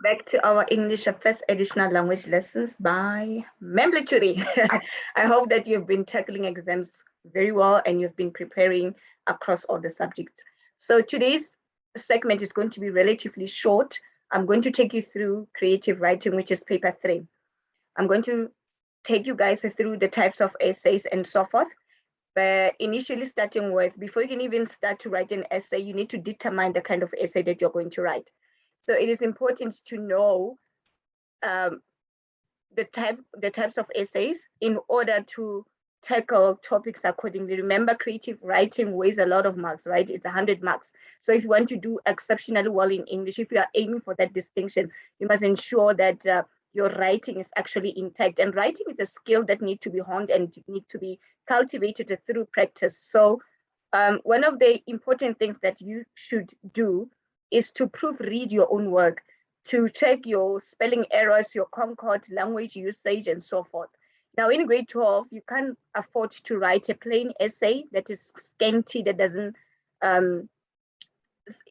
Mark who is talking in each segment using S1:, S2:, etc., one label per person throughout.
S1: back to our English First Additional Language Lessons by Memblituri. I hope that you've been tackling exams very well and you've been preparing across all the subjects. So today's segment is going to be relatively short. I'm going to take you through creative writing, which is paper 3. I'm going to take you guys through the types of essays and so forth. But initially starting with, before you can even start to write an essay, you need to determine the kind of essay that you're going to write. So it is important to know the types of essays in order to tackle topics accordingly. Remember, creative writing weighs a lot of marks, right? It's 100 marks. So if you want to do exceptionally well in English, if you are aiming for that distinction, you must ensure that your writing is actually intact. And writing is a skill that needs to be honed and need to be cultivated through practice. So one of the important things that you should do is to proofread your own work, to check your spelling errors, your concord, language usage, and so forth. Now, in grade 12, you can't afford to write a plain essay that is scanty, that doesn't,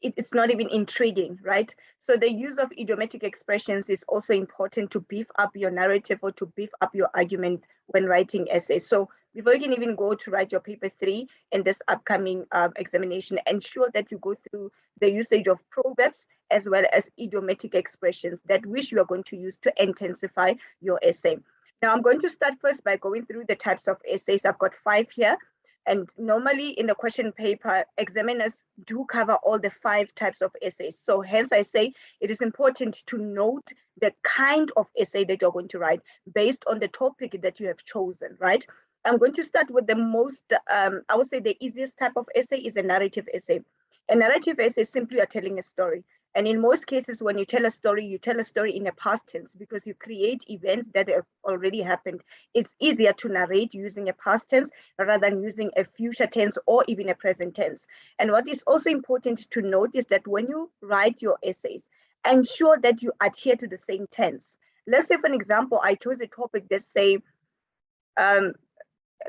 S1: it's not even intriguing, right? So the use of idiomatic expressions is also important to beef up your narrative or to beef up your argument when writing essays. So before you can even go to write your paper 3 in this upcoming examination, ensure that you go through the usage of proverbs as well as idiomatic expressions that which you are going to use to intensify your essay. Now, I'm going to start first by going through the types of essays. I've got 5 here. And normally in the question paper, examiners do cover all the 5 types of essays. So hence I say it is important to note the kind of essay that you're going to write based on the topic that you have chosen, right? I'm going to start with the most, I would say the easiest type of essay is a narrative essay. A narrative essay is simply you're telling a story. And in most cases, when you tell a story in a past tense because you create events that have already happened. It's easier to narrate using a past tense rather than using a future tense or even a present tense. And what is also important to note is that when you write your essays, ensure that you adhere to the same tense. Let's say, for an example, I chose a topic that say,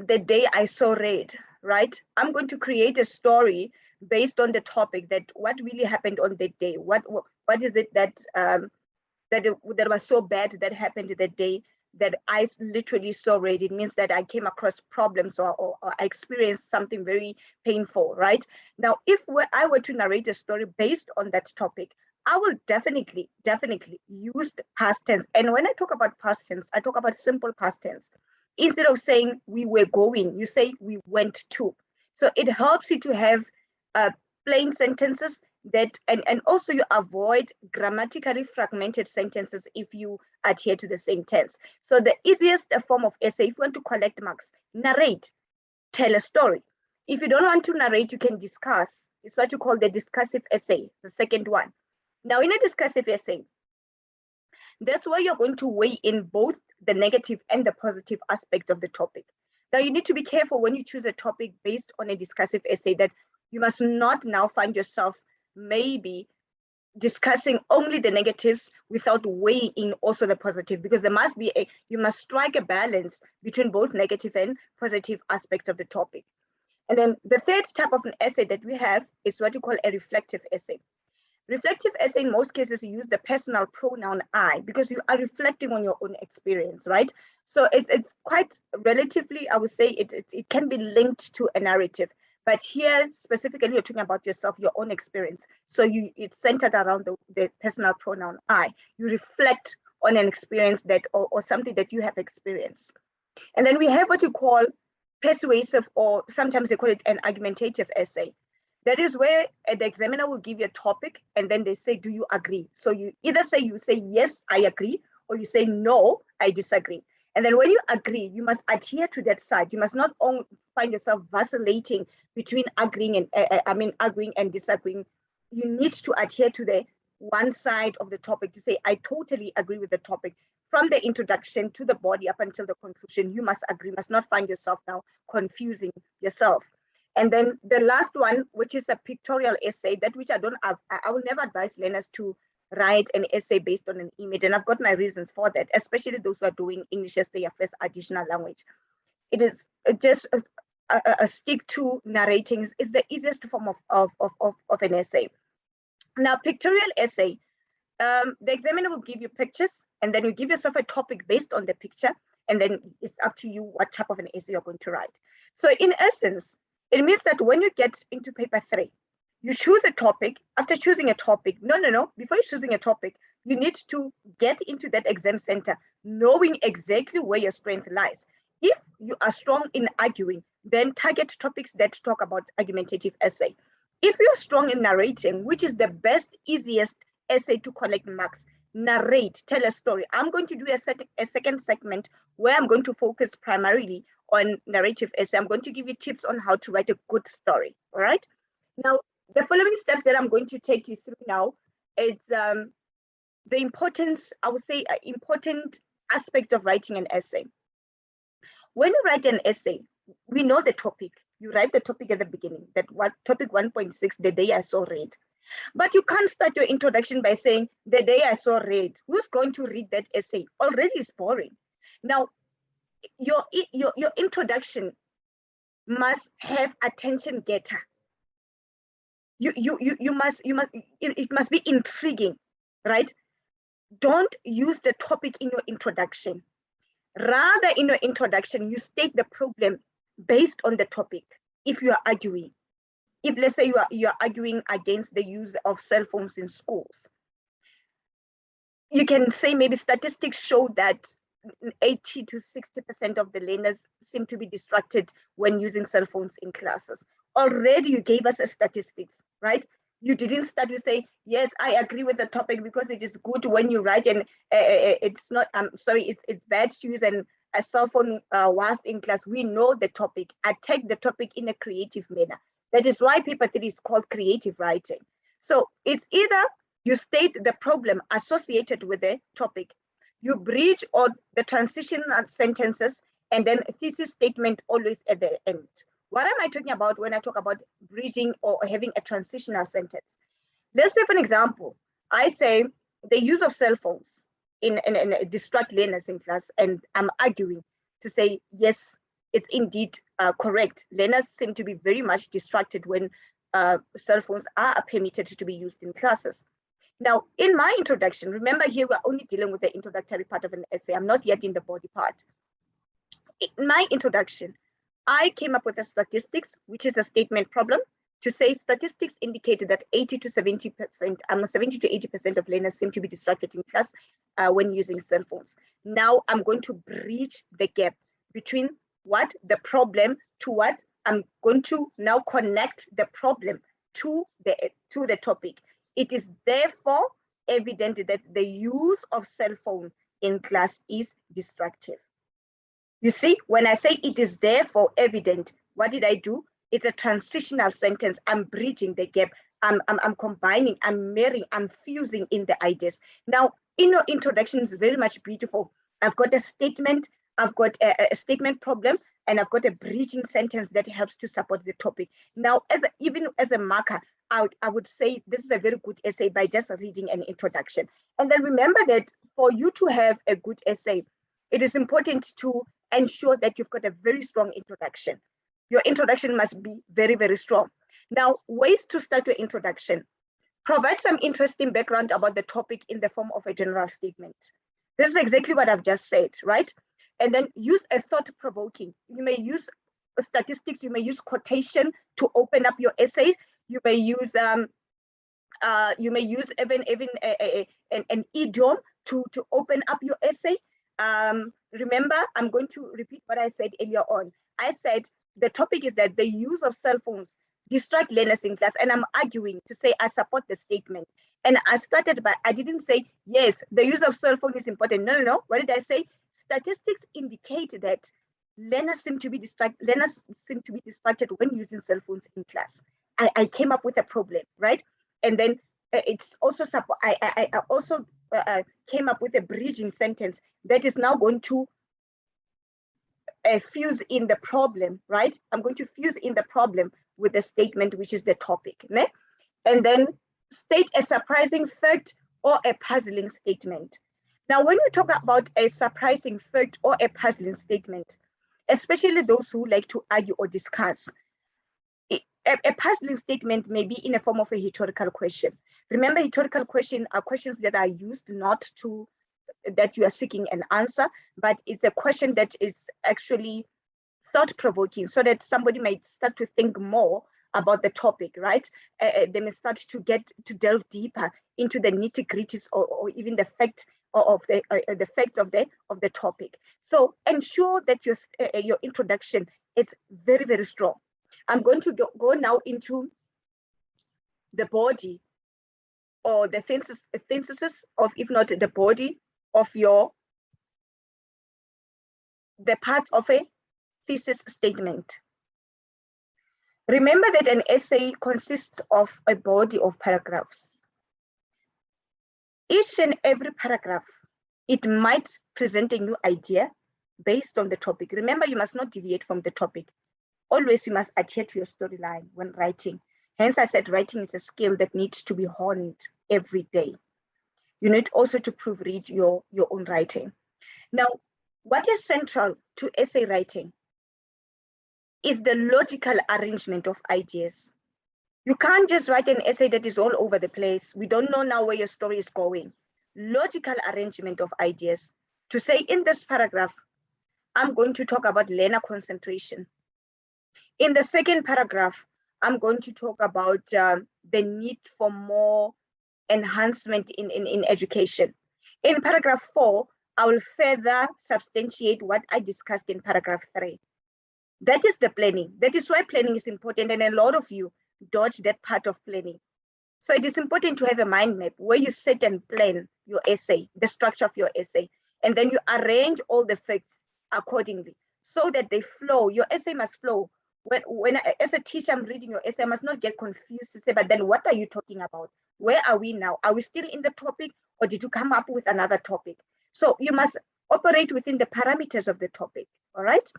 S1: the day I saw red, right? I'm going to create a story based on the topic that what really happened on that day. What is it that that was so bad that happened that day that I literally saw red? It means that I came across problems or I experienced something very painful, right? Now, if I were to narrate a story based on that topic, I will definitely use the past tense. And when I talk about past tense, I talk about simple past tense. Instead of saying we were going, you say we went to. So it helps you to have plain sentences that, and also you avoid grammatically fragmented sentences if you adhere to the same tense. So the easiest form of essay, if you want to collect marks, narrate, tell a story. If you don't want to narrate, you can discuss. It's what you call the discussive essay, the second one. Now, in a discussive essay, that's where you're going to weigh in both the negative and the positive aspects of the topic. Now, you need to be careful when you choose a topic based on a discussive essay that you must not now find yourself maybe discussing only the negatives without weighing in also the positive, because there must be you must strike a balance between both negative and positive aspects of the topic. And then the third type of an essay that we have is what you call a reflective essay. Reflective essay, in most cases, you use the personal pronoun I because you are reflecting on your own experience, right? So it's quite relatively, I would say, it can be linked to a narrative. But here, specifically, you're talking about yourself, your own experience. So it's centered around the personal pronoun I. You reflect on an experience that or something that you have experienced. And then we have what you call persuasive, or sometimes they call it an argumentative essay. That is where the examiner will give you a topic and then they say, do you agree? So you either say, yes, I agree, or you say, no, I disagree. And then when you agree, you must adhere to that side. You must not only find yourself vacillating between agreeing and disagreeing. You need to adhere to the one side of the topic to say, I totally agree with the topic. From the introduction to the body up until the conclusion, you must agree, must not find yourself now confusing yourself. And then the last one, which is a pictorial essay, that which I will never advise learners to write an essay based on an image. And I've got my reasons for that, especially those who are doing English as their first additional language. It is just a stick to narrating is the easiest form of an essay. Now, pictorial essay, The examiner will give you pictures, and then you give yourself a topic based on the picture, and then it's up to you what type of an essay you're going to write. So in essence, it means that when you get into paper 3, you choose a topic. After choosing a topic, before choosing a topic, you need to get into that exam center knowing exactly where your strength lies. If you are strong in arguing, then target topics that talk about argumentative essay. If you're strong in narrating, which is the best, easiest essay to collect marks, narrate, tell a story. I'm going to do a second segment where I'm going to focus primarily on narrative essay. I'm going to give you tips on how to write a good story. All right. Now, the following steps that I'm going to take you through now, it's the importance, I would say, important aspect of writing an essay. When you write an essay, we know the topic. You write the topic at the beginning, that what topic 1.6, the day I saw red. But you can't start your introduction by saying, the day I saw red. Who's going to read that essay? Already is boring. Now, your introduction must have attention getter. It must be intriguing, right? Don't use the topic in your introduction. Rather, in your introduction, you state the problem based on the topic. If you are arguing, if let's say you are arguing against the use of cell phones in schools, you can say maybe statistics show that 80 to 60% of the learners seem to be distracted when using cell phones in classes. Already you gave us a statistics, right? You didn't start with say, yes, I agree with the topic because it is good when you write and it's not, it's bad to use a cell phone whilst in class. We know the topic. Attack the topic in a creative manner. That is why paper 3 is called creative writing. So it's either you state the problem associated with the topic, you bridge or the transitional sentences, and then a thesis statement always at the end. What am I talking about when I talk about bridging or having a transitional sentence? Let's say, for an example, I say the use of cell phones in distract learners in class, and I'm arguing to say, yes, it's indeed correct. Learners seem to be very much distracted when cell phones are permitted to be used in classes. Now, in my introduction, remember here we're only dealing with the introductory part of an essay. I'm not yet in the body part. In my introduction, I came up with a statistics, which is a statement problem, to say statistics indicated that 70 to 80% of learners seem to be distracted in class when using cell phones. Now I'm going to bridge the gap between what the problem to what I'm going to now connect the problem to the topic. It is therefore evident that the use of cell phone in class is destructive. You see, when I say it is therefore evident, what did I do? It's a transitional sentence. I'm bridging the gap. I'm combining, I'm marrying, I'm fusing in the ideas. Now, in your introduction is very much beautiful. I've got a statement, I've got a statement problem, and I've got a bridging sentence that helps to support the topic. Now, even as a marker, I would say this is a very good essay by just reading an introduction. And then remember that for you to have a good essay, it is important to ensure that you've got a very strong introduction. Your introduction must be very, very strong. Now, ways to start your introduction. Provide some interesting background about the topic in the form of a general statement. This is exactly what I've just said, right? And then use a thought-provoking. You may use statistics, you may use quotation to open up your essay. You may use even an idiom to open up your essay. Remember, I'm going to repeat what I said earlier on. I said the topic is that the use of cell phones distract learners in class, and I'm arguing to say I support the statement. And I started by, I didn't say, yes, the use of cell phone is important. No. What did I say? Statistics indicate that learners seem to be distracted when using cell phones in class. I came up with a problem, right? And then it's also I also came up with a bridging sentence that is now going to fuse in the problem, right? I'm going to fuse in the problem with the statement, which is the topic, né? And then state a surprising fact or a puzzling statement. Now, when we talk about a surprising fact or a puzzling statement, especially those who like to argue or discuss, a puzzling statement may be in a form of a rhetorical question. Remember, rhetorical questions are questions that are used not to, that you are seeking an answer, but it's a question that is actually thought-provoking, so that somebody might start to think more about the topic, right? They may start to delve deeper into the nitty-gritties, or even the fact of the topic. So ensure that your introduction is very, very strong. I'm going to go now into the body, or the synthesis of, if not the body of the parts of a thesis statement. Remember that an essay consists of a body of paragraphs. Each and every paragraph, it might present a new idea based on the topic. Remember, you must not deviate from the topic. Always you must adhere to your storyline when writing. Hence, I said writing is a skill that needs to be honed every day. You need also to proofread your own writing. Now, what is central to essay writing is the logical arrangement of ideas. You can't just write an essay that is all over the place. We don't know now where your story is going. Logical arrangement of ideas. To say, in this paragraph, I'm going to talk about learner concentration. In the second paragraph, I'm going to talk about the need for more enhancement in education. In paragraph 4, I will further substantiate what I discussed in paragraph 3. That is the planning. That is why planning is important, and a lot of you dodge that part of planning. So it is important to have a mind map where you set and plan your essay, the structure of your essay, and then you arrange all the facts accordingly so that they flow. Your essay must flow. As a teacher, I'm reading your essay, I must not get confused to say, but then what are you talking about? Where are we now? Are we still in the topic, or did you come up with another topic? So you must operate within the parameters of the topic, all right?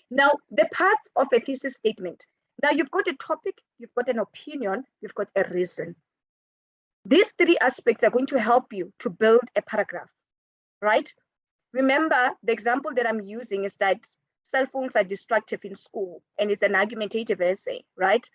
S1: Now, the parts of a thesis statement. Now you've got a topic, you've got an opinion, you've got a reason. These 3 aspects are going to help you to build a paragraph, right? Remember, the example that I'm using is that cell phones are destructive in school, and it's an argumentative essay, right?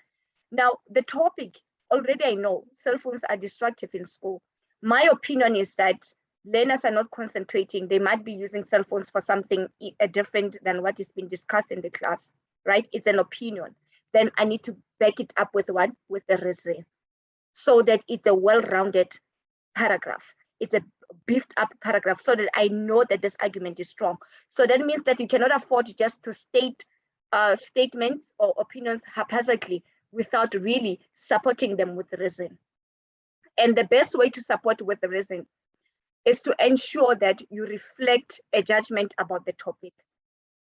S1: Now, the topic, already I know cell phones are destructive in school. My opinion is that learners are not concentrating. They might be using cell phones for something different than what is being discussed in the class, right? It's an opinion. Then I need to back it up with what? With the reason, so that it's a well-rounded paragraph. It's a beefed up paragraph, so that I know that this argument is strong. So that means that you cannot afford just to state statements or opinions haphazardly without really supporting them with reason. And the best way to support with the reason is to ensure that you reflect a judgment about the topic.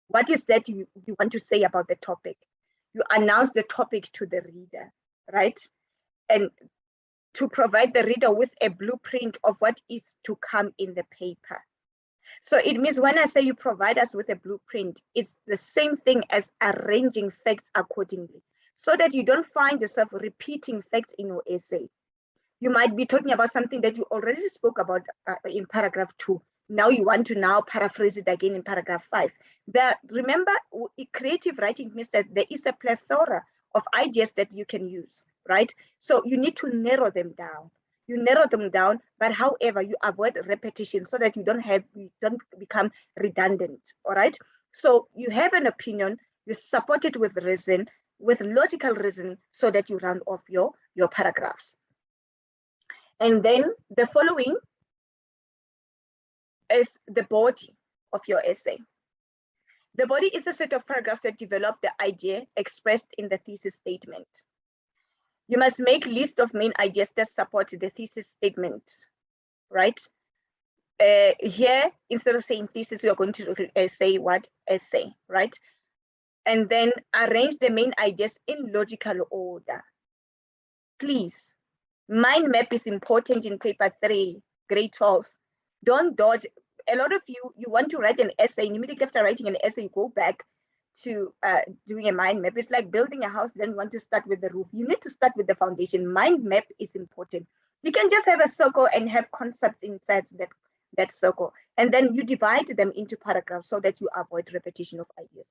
S1: What is that you want to say about the topic? You announce the topic to the reader, right? And to provide the reader with a blueprint of what is to come in the paper. So it means when I say you provide us with a blueprint, it's the same thing as arranging facts accordingly, so that you don't find yourself repeating facts in your essay. You might be talking about something that you already spoke about in paragraph 2. Now you want to now paraphrase it again in paragraph 5. Remember, creative writing means that there is a plethora of ideas that you can use, right? So you need to narrow them down. You narrow them down, but however, you avoid repetition so that you don't become redundant, all right? So you have an opinion, you support it with reason, with logical reason, so that you round off your paragraphs. And then the following is the body of your essay. The body is a set of paragraphs that develop the idea expressed in the thesis statement. You must make a list of main ideas that support the thesis statement, right? Here, instead of saying thesis, we are going to say what? Essay, right? And then arrange the main ideas in logical order. Please, mind map is important in paper 3, grade 12. Don't dodge. A lot of you want to write an essay, and immediately after writing an essay, you go back to doing a mind map. It's like building a house, then you want to start with the roof. You need to start with the foundation. Mind map is important. You can just have a circle and have concepts inside that circle, and then you divide them into paragraphs so that you avoid repetition of ideas.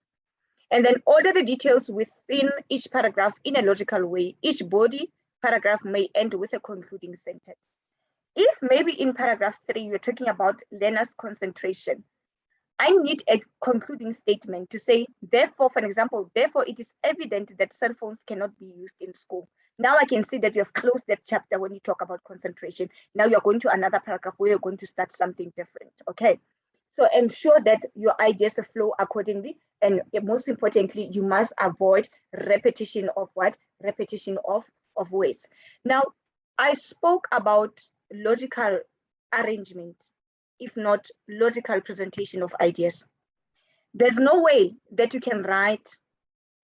S1: And then order the details within each paragraph in a logical way. Each body paragraph may end with a concluding sentence. If maybe in paragraph 3, you're talking about learners' concentration, I need a concluding statement to say, therefore, for example, therefore, it is evident that cell phones cannot be used in school. Now I can see that you have closed that chapter when you talk about concentration. Now you're going to another paragraph where you're going to start something different, okay? So ensure that your ideas flow accordingly. And most importantly, you must avoid repetition of what? Repetition of words. Now, I spoke about logical arrangement, if not logical presentation of ideas. There's no way that you can write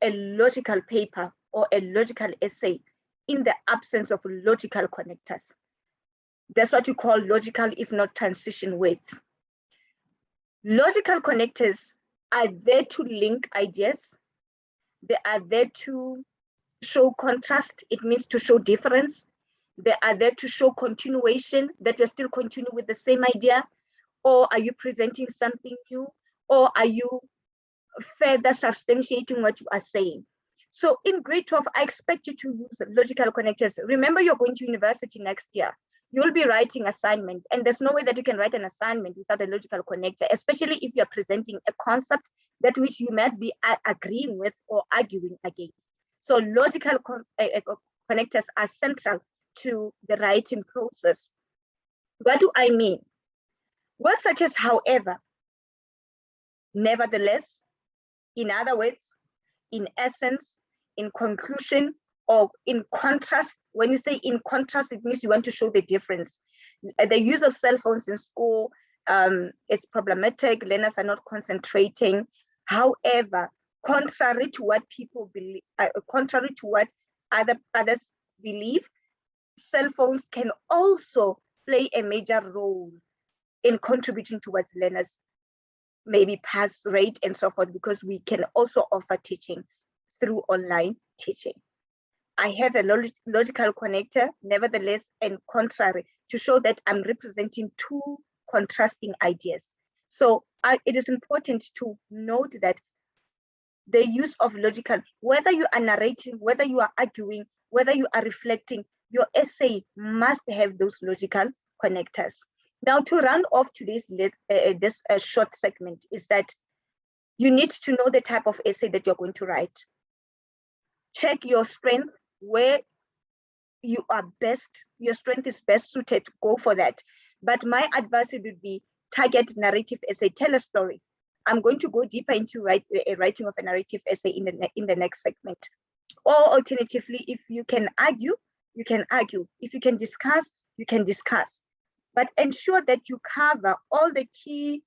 S1: a logical paper or a logical essay in the absence of logical connectors. That's what you call logical, if not transition words. Logical connectors are there to link ideas. They are there to show contrast. It means to show difference. They are there to show continuation, that you're still continuing with the same idea. Or are you presenting something new? Or are you further substantiating what you are saying? So in grade 12, I expect you to use logical connectors. Remember, you're going to university next year. You'll be writing assignment, and there's no way that you can write an assignment without a logical connector, especially if you're presenting a concept that which you might be agreeing with or arguing against. So logical connectors are central to the writing process. What do I mean? Words such as however, nevertheless, in other words, in essence, in conclusion, or in contrast. When you say in contrast, it means you want to show the difference. The use of cell phones in school is problematic. Learners are not concentrating. However, contrary to what people believe, contrary to what others believe, cell phones can also play a major role in contributing towards learners maybe pass rate and so forth, because we can also offer teaching through online teaching. I have a logical connector, nevertheless, and contrary, to show that I'm representing two contrasting ideas. So it is important to note that the use of logical, whether you are narrating, whether you are arguing, whether you are reflecting, your essay must have those logical connectors. Now, to run off today's this short segment is that you need to know the type of essay that you're going to write. Check your strength, where you are best, your strength is best suited, go for that. But my advice would be target narrative essay, tell a story. I'm going to go deeper into writing of a narrative essay in the next segment. Or alternatively, if you can argue, you can argue. If you can discuss, you can discuss. But ensure that you cover all the key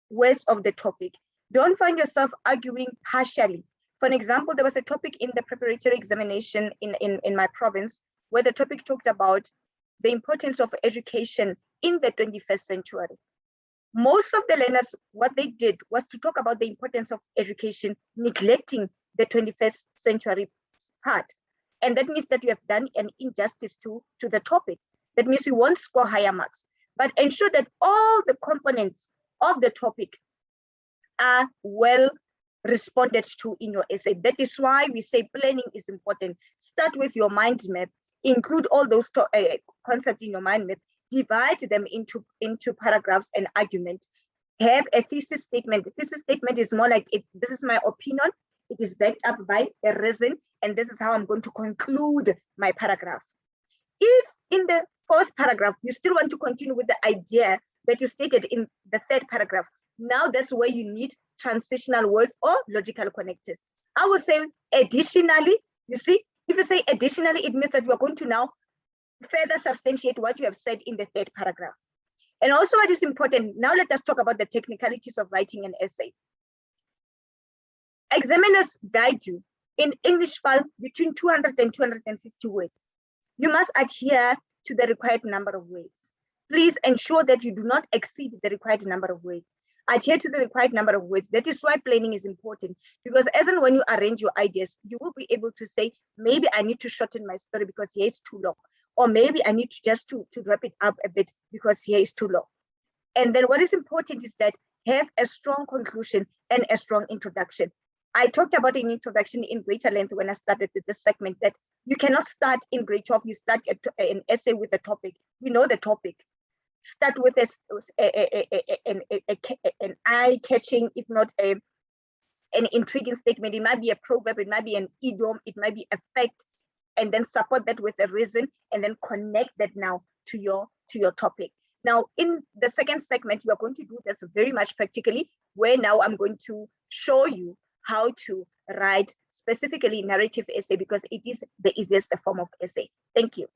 S1: words of the topic. Don't find yourself arguing partially. For an example, there was a topic in the preparatory examination in my province where the topic talked about the importance of education in the 21st century. Most of the learners, what they did was to talk about the importance of education, neglecting the 21st century part. And that means that you have done an injustice to the topic. That means you won't score higher marks. But ensure that all the components of the topic are well responded to in your essay. That is why we say planning is important. Start with your mind map, include all those concepts in your mind map, divide them into paragraphs and arguments. Have a thesis statement. The thesis statement is more like, this is my opinion, it is backed up by a reason, and this is how I'm going to conclude my paragraph. If in the fourth paragraph, you still want to continue with the idea that you stated in the third paragraph, now that's where you need transitional words or logical connectors. I will say additionally, you see, if you say additionally, it means that you are going to now further substantiate what you have said in the third paragraph. And also what is important, now let us talk about the technicalities of writing an essay. Examiners guide you in English FAL between 200 and 250 words. You must adhere to the required number of words. Please ensure that you do not exceed the required number of words. Adhere to the required number of words. That is why planning is important, because as and when you arrange your ideas, you will be able to say, maybe I need to shorten my story because here it's too long. Or maybe I need to just to wrap it up a bit because here is too long. And then what is important is that have a strong conclusion and a strong introduction. I talked about an introduction in greater length when I started this segment, that you cannot start in grade 12, you start an essay with a topic. You know the topic. Start with an eye-catching, if not an intriguing statement. It might be a proverb, it might be an idiom, it might be a fact, and then support that with a reason, and then connect that now to your topic. Now, in the second segment, we are going to do this very much practically, where now I'm going to show you how to write specifically narrative essay, because it is the easiest form of essay. Thank you.